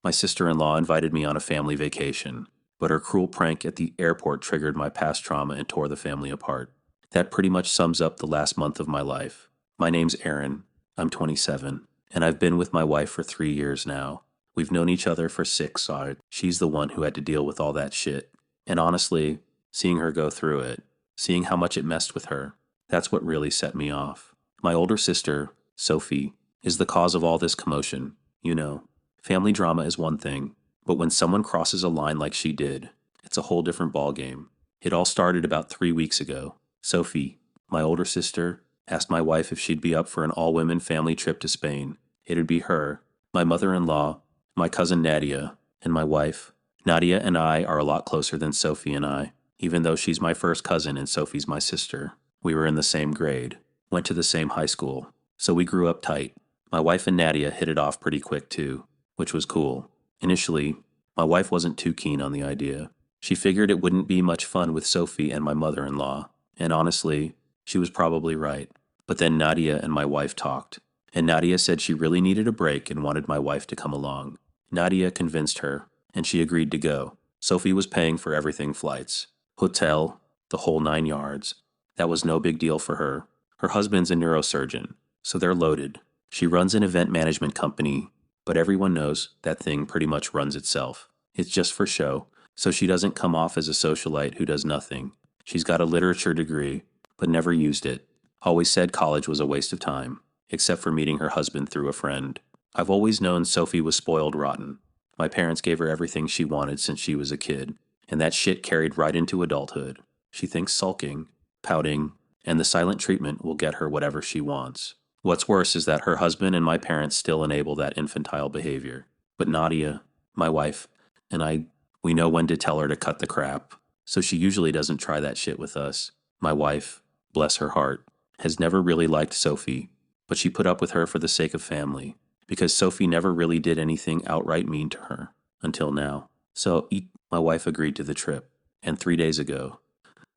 My sister-in-law invited me on a family vacation, but her cruel prank at the airport triggered my past trauma and tore the family apart. That pretty much sums up the last month of my life. My name's Aaron. I'm 27, and I've been with my wife for 3 years now. We've known each other for 6, so she's the one who had to deal with all that shit. And honestly, seeing her go through it, seeing how much it messed with her, that's what really set me off. My older sister, Sophie, is the cause of all this commotion. You know, family drama is one thing, but when someone crosses a line like she did, it's a whole different ballgame. It all started about 3 weeks ago. Sophie, my older sister, asked my wife if she'd be up for an all-women family trip to Spain. It'd be her, my mother-in-law, my cousin Nadia, and my wife. Nadia and I are a lot closer than Sophie and I, even though she's my first cousin and Sophie's my sister. We were in the same grade, went to the same high school, so we grew up tight. My wife and Nadia hit it off pretty quick too, which was cool. Initially, my wife wasn't too keen on the idea. She figured it wouldn't be much fun with Sophie and my mother-in-law, and honestly, she was probably right. But then Nadia and my wife talked, and Nadia said she really needed a break and wanted my wife to come along. Nadia convinced her, and she agreed to go. Sophie was paying for everything: flights, hotel, the whole 9 yards. That was no big deal for her. Her husband's a neurosurgeon, so they're loaded. She runs an event management company, but everyone knows that thing pretty much runs itself. It's just for show, so she doesn't come off as a socialite who does nothing. She's got a literature degree, but never used it. Always said college was a waste of time, except for meeting her husband through a friend. I've always known Sophie was spoiled rotten. My parents gave her everything she wanted since she was a kid, and that shit carried right into adulthood. She thinks sulking, pouting, and the silent treatment will get her whatever she wants. What's worse is that her husband and my parents still enable that infantile behavior. But Nadia, my wife, and I, we know when to tell her to cut the crap, so she usually doesn't try that shit with us. My wife, bless her heart, has never really liked Sophie, but she put up with her for the sake of family, because Sophie never really did anything outright mean to her, until now. So my wife agreed to the trip, and 3 days ago,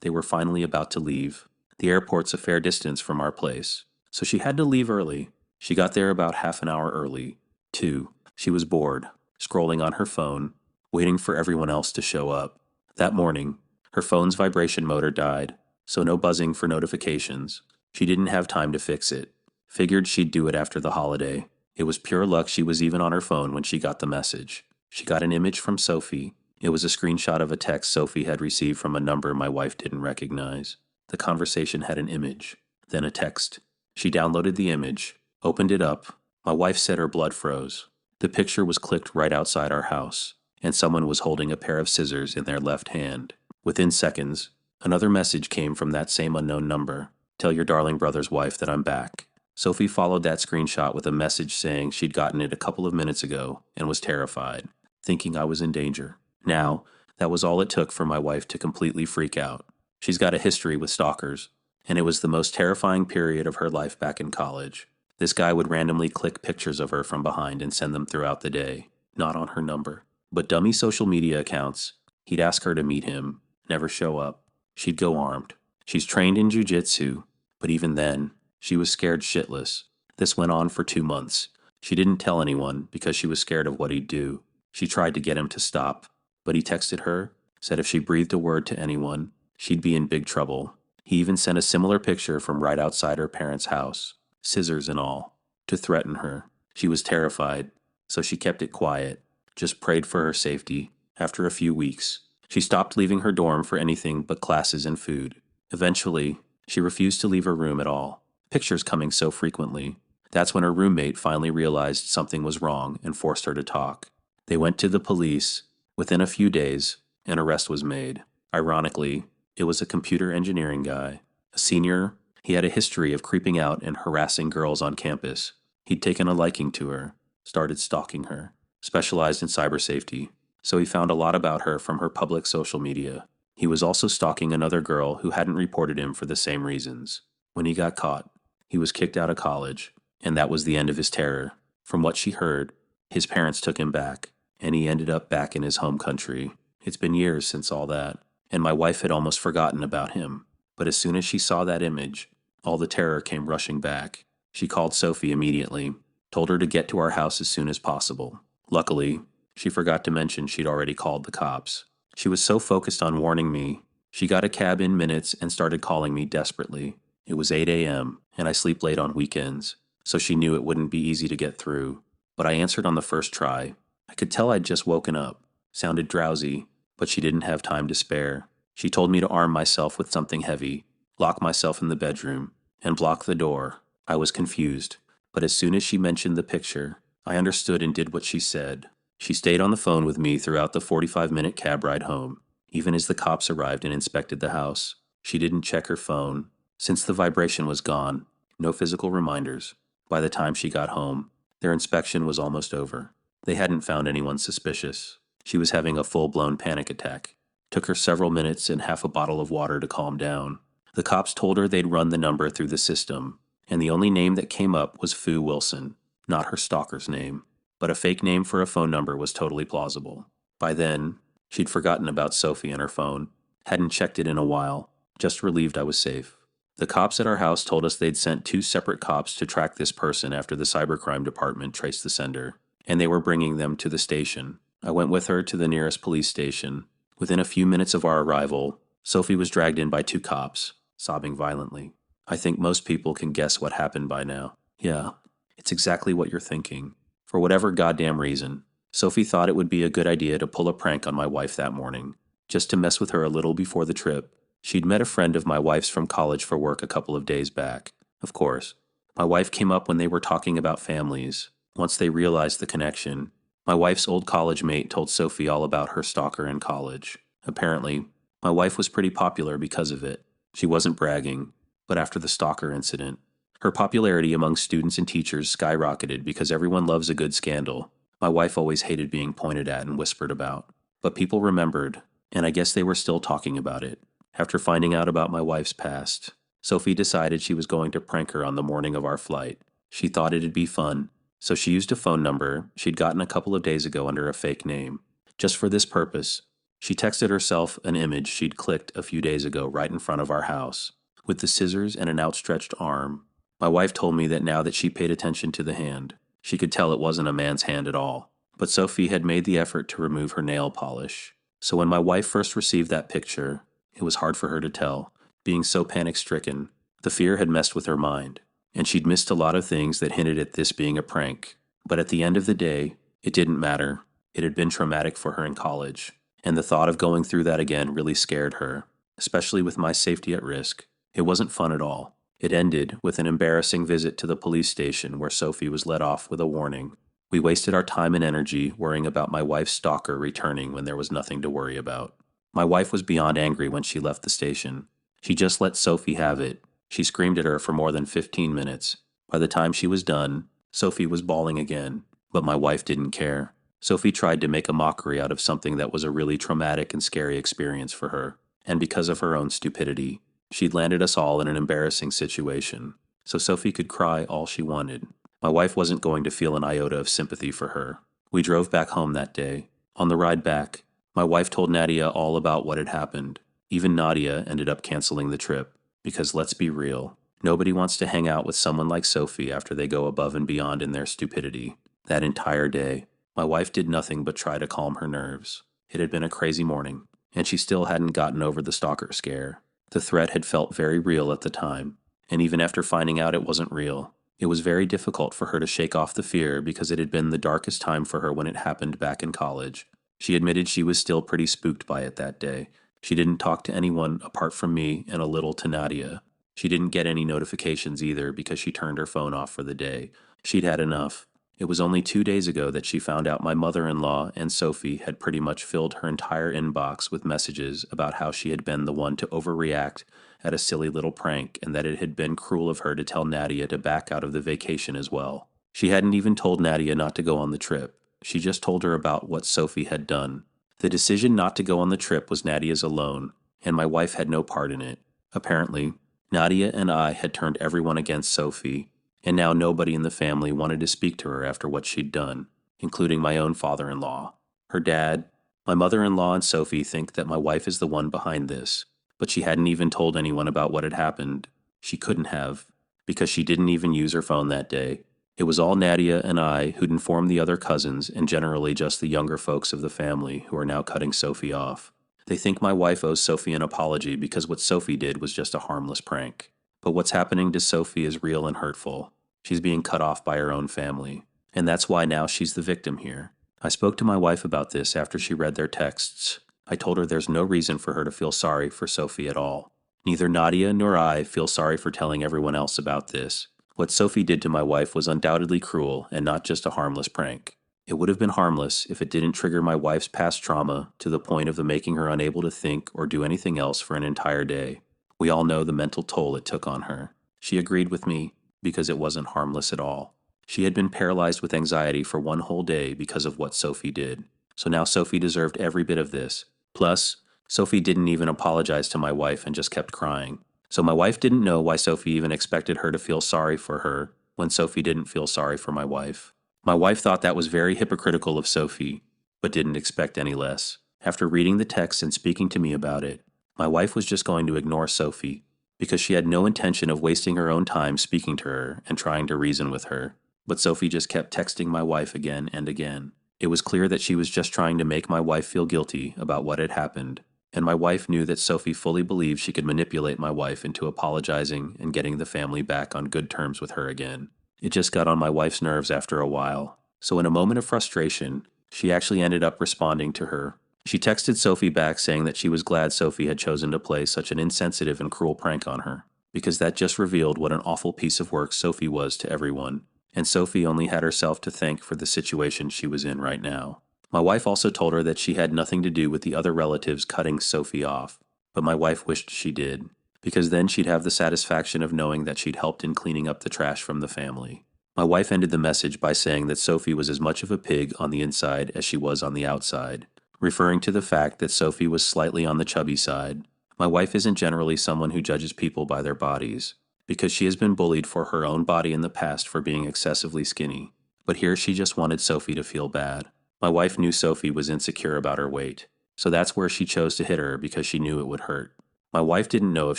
they were finally about to leave. The airport's a fair distance from our place, so she had to leave early. She got there about half an hour early. 2, she was bored, scrolling on her phone, waiting for everyone else to show up. That morning, her phone's vibration motor died, so no buzzing for notifications. She didn't have time to fix it. Figured she'd do it after the holiday. It was pure luck she was even on her phone when she got the message. She got an image from Sophie. It was a screenshot of a text Sophie had received from a number my wife didn't recognize. The conversation had an image, then a text. She downloaded the image, opened it up. My wife said her blood froze. The picture was clicked right outside our house, and someone was holding a pair of scissors in their left hand. Within seconds, another message came from that same unknown number. Tell your darling brother's wife that I'm back. Sophie followed that screenshot with a message saying she'd gotten it a couple of minutes ago and was terrified, thinking I was in danger. Now, that was all it took for my wife to completely freak out. She's got a history with stalkers, and it was the most terrifying period of her life back in college. This guy would randomly click pictures of her from behind and send them throughout the day, not on her number, but dummy social media accounts. He'd ask her to meet him, never show up. She'd go armed. She's trained in jiu-jitsu, but even then, she was scared shitless. This went on for 2 months. She didn't tell anyone because she was scared of what he'd do. She tried to get him to stop, but he texted her, said if she breathed a word to anyone, she'd be in big trouble. He even sent a similar picture from right outside her parents' house, scissors and all, to threaten her. She was terrified, so she kept it quiet, just prayed for her safety. After a few weeks, she stopped leaving her dorm for anything but classes and food. Eventually, she refused to leave her room at all. Pictures coming so frequently. That's when her roommate finally realized something was wrong and forced her to talk. They went to the police. Within a few days, an arrest was made. Ironically, it was a computer engineering guy. A senior, he had a history of creeping out and harassing girls on campus. He'd taken a liking to her, started stalking her, specialized in cyber safety, so he found a lot about her from her public social media. He was also stalking another girl who hadn't reported him for the same reasons. When he got caught, he was kicked out of college, and that was the end of his terror. From what she heard, his parents took him back, and he ended up back in his home country. It's been years since all that, and my wife had almost forgotten about him. But as soon as she saw that image, all the terror came rushing back. She called Sophie immediately, told her to get to our house as soon as possible. Luckily, She forgot to mention she'd already called the cops. She was so focused on warning me. She got a cab in minutes and started calling me desperately. It was 8 a.m., and I sleep late on weekends, so she knew it wouldn't be easy to get through. But I answered on the first try. I could tell I'd just woken up, sounded drowsy, but she didn't have time to spare. She told me to arm myself with something heavy, lock myself in the bedroom, and block the door. I was confused, but as soon as she mentioned the picture, I understood and did what she said. She stayed on the phone with me throughout the 45-minute cab ride home, even as the cops arrived and inspected the house. She didn't check her phone. Since the vibration was gone, no physical reminders. By the time she got home, their inspection was almost over. They hadn't found anyone suspicious. She was having a full-blown panic attack. Took her several minutes and half a bottle of water to calm down. The cops told her they'd run the number through the system, and the only name that came up was Fu Wilson, not her stalker's name. But a fake name for a phone number was totally plausible. By then, she'd forgotten about Sophie and her phone, hadn't checked it in a while, just relieved I was safe. The cops at our house told us they'd sent 2 separate cops to track this person after the cybercrime department traced the sender, and they were bringing them to the station. I went with her to the nearest police station. Within a few minutes of our arrival, Sophie was dragged in by 2 cops, sobbing violently. I think most people can guess what happened by now. Yeah, it's exactly what you're thinking. For whatever goddamn reason, Sophie thought it would be a good idea to pull a prank on my wife that morning, just to mess with her a little before the trip. She'd met a friend of my wife's from college for work a couple of days back. Of course, my wife came up when they were talking about families. Once they realized the connection, my wife's old college mate told Sophie all about her stalker in college. Apparently, my wife was pretty popular because of it. She wasn't bragging, but after the stalker incident, her popularity among students and teachers skyrocketed because everyone loves a good scandal. My wife always hated being pointed at and whispered about. But people remembered, and I guess they were still talking about it. After finding out about my wife's past, Sophie decided she was going to prank her on the morning of our flight. She thought it'd be fun, so she used a phone number she'd gotten a couple of days ago under a fake name. Just for this purpose, she texted herself an image she'd clicked a few days ago right in front of our house, with the scissors and an outstretched arm. My wife told me that now that she paid attention to the hand, she could tell it wasn't a man's hand at all. But Sophie had made the effort to remove her nail polish. So when my wife first received that picture, it was hard for her to tell. Being so panic-stricken, the fear had messed with her mind, and she'd missed a lot of things that hinted at this being a prank. But at the end of the day, it didn't matter. It had been traumatic for her in college, and the thought of going through that again really scared her, especially with my safety at risk. It wasn't fun at all. It ended with an embarrassing visit to the police station where Sophie was let off with a warning. We wasted our time and energy worrying about my wife's stalker returning when there was nothing to worry about. My wife was beyond angry when she left the station. She just let Sophie have it. She screamed at her for more than 15 minutes. By the time she was done, Sophie was bawling again, but my wife didn't care. Sophie tried to make a mockery out of something that was a really traumatic and scary experience for her, and because of her own stupidity, she'd landed us all in an embarrassing situation, so Sophie could cry all she wanted. My wife wasn't going to feel an iota of sympathy for her. We drove back home that day. On the ride back, my wife told Nadia all about what had happened. Even Nadia ended up canceling the trip, because let's be real, nobody wants to hang out with someone like Sophie after they go above and beyond in their stupidity. That entire day, my wife did nothing but try to calm her nerves. It had been a crazy morning, and she still hadn't gotten over the stalker scare. The threat had felt very real at the time, and even after finding out it wasn't real, it was very difficult for her to shake off the fear because it had been the darkest time for her when it happened back in college. She admitted she was still pretty spooked by it that day. She didn't talk to anyone apart from me and a little to Nadia. She didn't get any notifications either because she turned her phone off for the day. She'd had enough. It was only 2 days ago that she found out my mother-in-law and Sophie had pretty much filled her entire inbox with messages about how she had been the one to overreact at a silly little prank and that it had been cruel of her to tell Nadia to back out of the vacation as well. She hadn't even told Nadia not to go on the trip. She just told her about what Sophie had done. The decision not to go on the trip was Nadia's alone, and my wife had no part in it. Apparently, Nadia and I had turned everyone against Sophie, and now nobody in the family wanted to speak to her after what she'd done, including my own father-in-law. Her dad, my mother-in-law, and Sophie think that my wife is the one behind this, but she hadn't even told anyone about what had happened. She couldn't have, because she didn't even use her phone that day, It was all Nadia and I who'd informed the other cousins and generally just the younger folks of the family who are now cutting Sophie off. They think my wife owes Sophie an apology because what Sophie did was just a harmless prank. But what's happening to Sophie is real and hurtful. She's being cut off by her own family. And that's why now she's the victim here. I spoke to my wife about this after she read their texts. I told her there's no reason for her to feel sorry for Sophie at all. Neither Nadia nor I feel sorry for telling everyone else about this. What Sophie did to my wife was undoubtedly cruel and not just a harmless prank. It would have been harmless if it didn't trigger my wife's past trauma to the point of the making her unable to think or do anything else for an entire day. We all know the mental toll it took on her. She agreed with me because it wasn't harmless at all. She had been paralyzed with anxiety for one whole day because of what Sophie did. So now Sophie deserved every bit of this. Plus, Sophie didn't even apologize to my wife and just kept crying. So my wife didn't know why Sophie even expected her to feel sorry for her when Sophie didn't feel sorry for my wife. My wife thought that was very hypocritical of Sophie, but didn't expect any less. After reading the text and speaking to me about it, my wife was just going to ignore Sophie because she had no intention of wasting her own time speaking to her and trying to reason with her. But Sophie just kept texting my wife again and again. It was clear that she was just trying to make my wife feel guilty about what had happened, and my wife knew that Sophie fully believed she could manipulate my wife into apologizing and getting the family back on good terms with her again. It just got on my wife's nerves after a while. So in a moment of frustration, she actually ended up responding to her. She texted Sophie back saying that she was glad Sophie had chosen to play such an insensitive and cruel prank on her, because that just revealed what an awful piece of work Sophie was to everyone. And Sophie only had herself to thank for the situation she was in right now. My wife also told her that she had nothing to do with the other relatives cutting Sophie off, but my wife wished she did, because then she'd have the satisfaction of knowing that she'd helped in cleaning up the trash from the family. My wife ended the message by saying that Sophie was as much of a pig on the inside as she was on the outside, referring to the fact that Sophie was slightly on the chubby side. My wife isn't generally someone who judges people by their bodies, because she has been bullied for her own body in the past for being excessively skinny. But here she just wanted Sophie to feel bad. My wife knew Sophie was insecure about her weight, so that's where she chose to hit her because she knew it would hurt. My wife didn't know if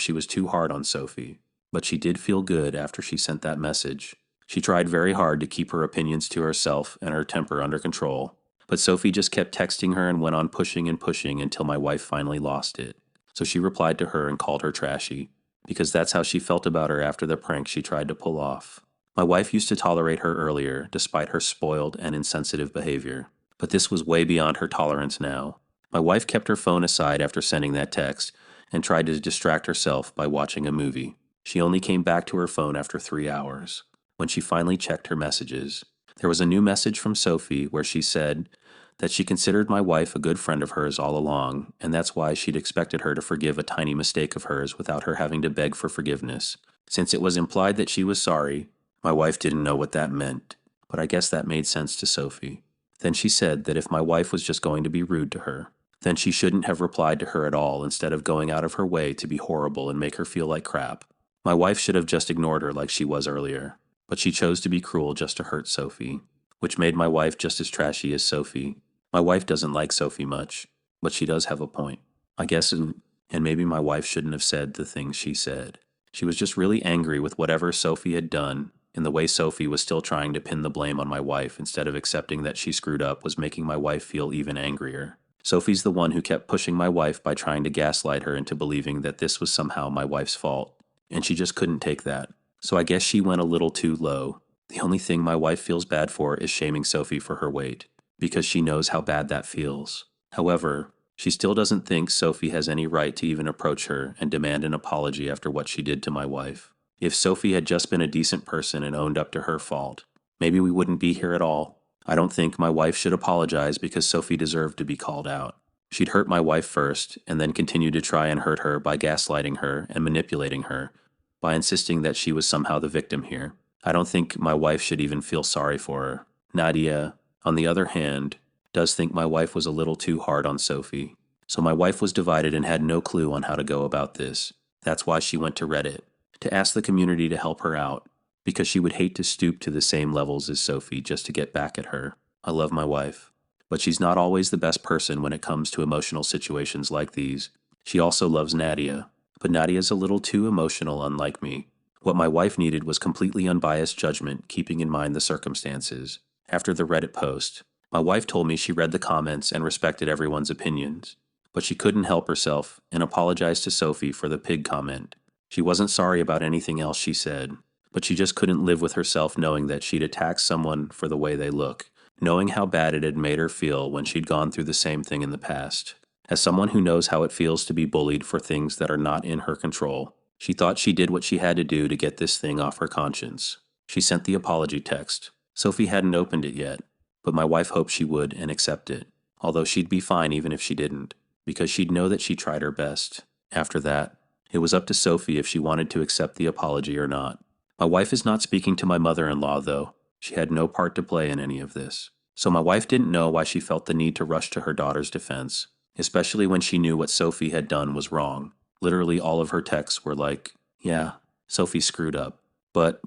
she was too hard on Sophie, but she did feel good after she sent that message. She tried very hard to keep her opinions to herself and her temper under control, but Sophie just kept texting her and went on pushing and pushing until my wife finally lost it. So she replied to her and called her trashy, because that's how she felt about her after the prank she tried to pull off. My wife used to tolerate her earlier, despite her spoiled and insensitive behavior, but this was way beyond her tolerance now. My wife kept her phone aside after sending that text and tried to distract herself by watching a movie. She only came back to her phone after 3 hours, when she finally checked her messages. There was a new message from Sophie where she said that she considered my wife a good friend of hers all along, and that's why she'd expected her to forgive a tiny mistake of hers without her having to beg for forgiveness. Since it was implied that she was sorry, my wife didn't know what that meant, but I guess that made sense to Sophie. Then she said that if my wife was just going to be rude to her, then she shouldn't have replied to her at all instead of going out of her way to be horrible and make her feel like crap. My wife should have just ignored her like she was earlier, but she chose to be cruel just to hurt Sophie, which made my wife just as trashy as Sophie. My wife doesn't like Sophie much, but she does have a point. I guess, and maybe my wife shouldn't have said the things she said. She was just really angry with whatever Sophie had done, and the way Sophie was still trying to pin the blame on my wife instead of accepting that she screwed up was making my wife feel even angrier. Sophie's the one who kept pushing my wife by trying to gaslight her into believing that this was somehow my wife's fault, and she just couldn't take that. So I guess she went a little too low. The only thing my wife feels bad for is shaming Sophie for her weight, because she knows how bad that feels. However, she still doesn't think Sophie has any right to even approach her and demand an apology after what she did to my wife. If Sophie had just been a decent person and owned up to her fault, maybe we wouldn't be here at all. I don't think my wife should apologize because Sophie deserved to be called out. She'd hurt my wife first, and then continued to try and hurt her by gaslighting her and manipulating her, by insisting that she was somehow the victim here. I don't think my wife should even feel sorry for her. Nadia, on the other hand, does think my wife was a little too hard on Sophie. So my wife was divided and had no clue on how to go about this. That's why she went to Reddit, to ask the community to help her out, because she would hate to stoop to the same levels as Sophie just to get back at her. I love my wife, but she's not always the best person when it comes to emotional situations like these. She also loves Nadia, but Nadia's a little too emotional, unlike me. What my wife needed was completely unbiased judgment, keeping in mind the circumstances. After the Reddit post, my wife told me she read the comments and respected everyone's opinions, but she couldn't help herself and apologized to Sophie for the pig comment. She wasn't sorry about anything else she said, but she just couldn't live with herself knowing that she'd attacked someone for the way they look, knowing how bad it had made her feel when she'd gone through the same thing in the past. As someone who knows how it feels to be bullied for things that are not in her control, she thought she did what she had to do to get this thing off her conscience. She sent the apology text. Sophie hadn't opened it yet, but my wife hoped she would and accept it, although she'd be fine even if she didn't, because she'd know that she tried her best. After that, it was up to Sophie if she wanted to accept the apology or not. My wife is not speaking to my mother-in-law, though. She had no part to play in any of this. So my wife didn't know why she felt the need to rush to her daughter's defense, especially when she knew what Sophie had done was wrong. Literally all of her texts were like, yeah, Sophie screwed up, but,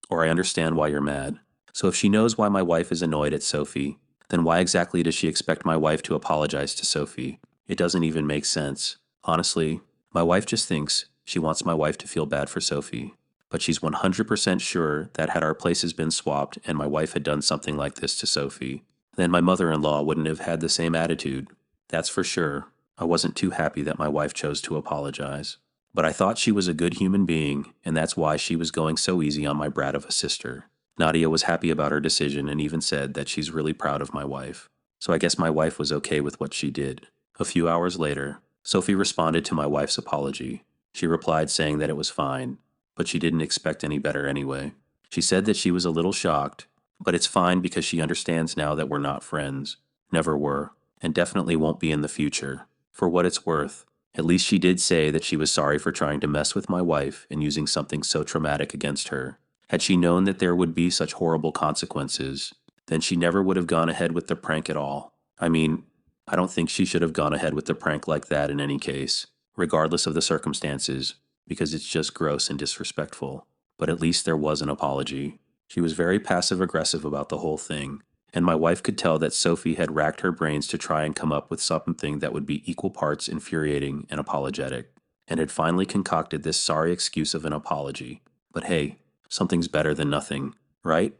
or I understand why you're mad. So if she knows why my wife is annoyed at Sophie, then why exactly does she expect my wife to apologize to Sophie? It doesn't even make sense. Honestly, my wife just thinks she wants my wife to feel bad for Sophie. But she's 100% sure that had our places been swapped and my wife had done something like this to Sophie, then my mother-in-law wouldn't have had the same attitude. That's for sure. I wasn't too happy that my wife chose to apologize. But I thought she was a good human being, and that's why she was going so easy on my brat of a sister. Nadia was happy about her decision and even said that she's really proud of my wife. So I guess my wife was okay with what she did. A few hours later, Sophie responded to my wife's apology. She replied saying that it was fine, but she didn't expect any better anyway. She said that she was a little shocked, but it's fine because she understands now that we're not friends. Never were, and definitely won't be in the future. For what it's worth, at least she did say that she was sorry for trying to mess with my wife and using something so traumatic against her. Had she known that there would be such horrible consequences, then she never would have gone ahead with the prank at all. I mean, I don't think she should have gone ahead with the prank like that in any case, regardless of the circumstances, because it's just gross and disrespectful. But at least there was an apology. She was very passive-aggressive about the whole thing, and my wife could tell that Sophie had racked her brains to try and come up with something that would be equal parts infuriating and apologetic, and had finally concocted this sorry excuse of an apology. But hey, something's better than nothing, right?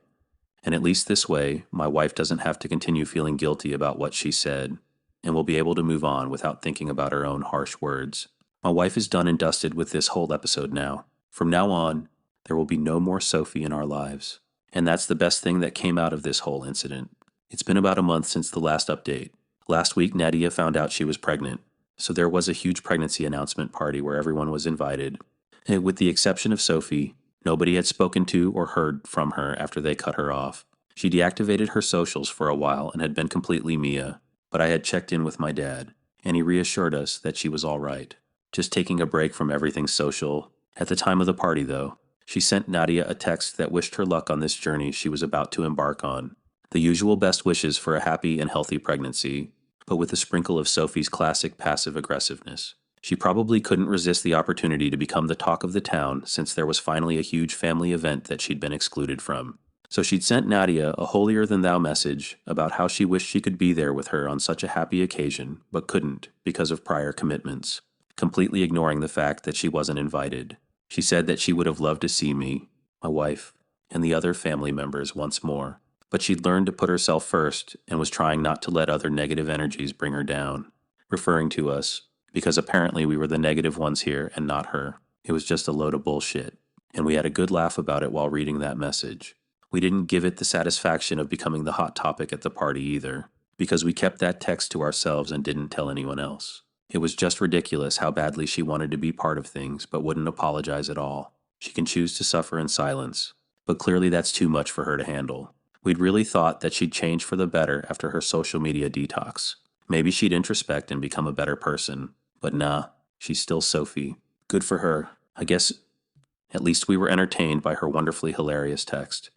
And at least this way, my wife doesn't have to continue feeling guilty about what she said, and will be able to move on without thinking about her own harsh words. My wife is done and dusted with this whole episode now. From now on, there will be no more Sophie in our lives. And that's the best thing that came out of this whole incident. It's been about a month since the last update. Last week, Nadia found out she was pregnant, so there was a huge pregnancy announcement party where everyone was invited. And with the exception of Sophie, nobody had spoken to or heard from her after they cut her off. She deactivated her socials for a while and had been completely Mia, but I had checked in with my dad, and he reassured us that she was all right. Just taking a break from everything social. At the time of the party, though, she sent Nadia a text that wished her luck on this journey she was about to embark on. The usual best wishes for a happy and healthy pregnancy, but with a sprinkle of Sophie's classic passive aggressiveness. She probably couldn't resist the opportunity to become the talk of the town since there was finally a huge family event that she'd been excluded from. So she'd sent Nadia a holier-than-thou message about how she wished she could be there with her on such a happy occasion, but couldn't because of prior commitments, completely ignoring the fact that she wasn't invited. She said that she would have loved to see me, my wife, and the other family members once more, but she'd learned to put herself first and was trying not to let other negative energies bring her down, referring to us, because apparently we were the negative ones here and not her. It was just a load of bullshit, and we had a good laugh about it while reading that message. We didn't give it the satisfaction of becoming the hot topic at the party either, because we kept that text to ourselves and didn't tell anyone else. It was just ridiculous how badly she wanted to be part of things but wouldn't apologize at all. She can choose to suffer in silence, but clearly that's too much for her to handle. We'd really thought that she'd change for the better after her social media detox. Maybe she'd introspect and become a better person. But nah, she's still Sophie. Good for her. I guess at least we were entertained by her wonderfully hilarious text.